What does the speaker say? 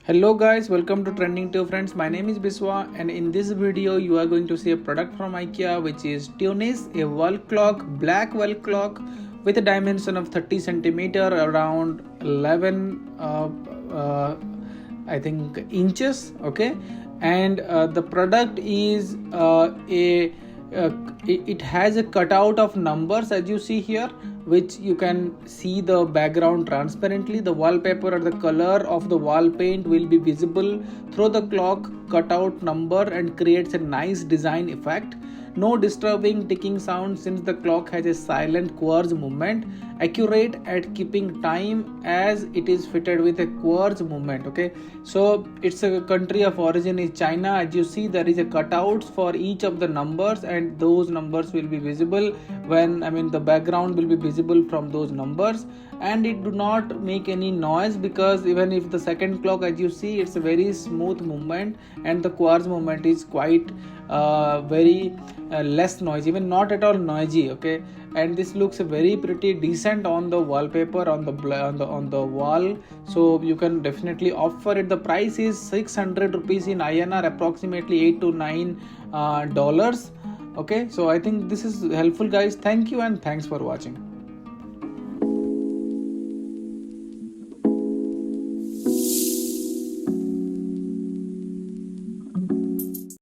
Hello guys, welcome to Trending 2 friends. My name is Biswa and in this video you are going to see a product from IKEA which is Tunis, a wall clock, black wall clock with a dimension of 30 centimeter, around 11 I think inches. Okay, and the product is it has a cutout of numbers as you see here, which you can see the background transparently. The wallpaper or the color of the wall paint will be visible through the clock cutout number and creates a nice design effect. No disturbing ticking sound since the clock has a silent quartz movement, accurate at keeping time as it is fitted with a quartz movement. Okay, so it's a country of origin is China. As you see, there is a cutouts for each of the numbers and those numbers will be visible when the background will be visible from those numbers, and it do not make any noise because even if the second clock, as you see, it's a very smooth movement and the quartz movement is quite very less noise, even not at all noisy. Okay, and this looks very pretty decent on the wallpaper on the wall, so you can definitely opt for it. The price is 600 rupees in INR, approximately $8 to $9. Okay, so I think this is helpful guys. Thank you and thanks for watching.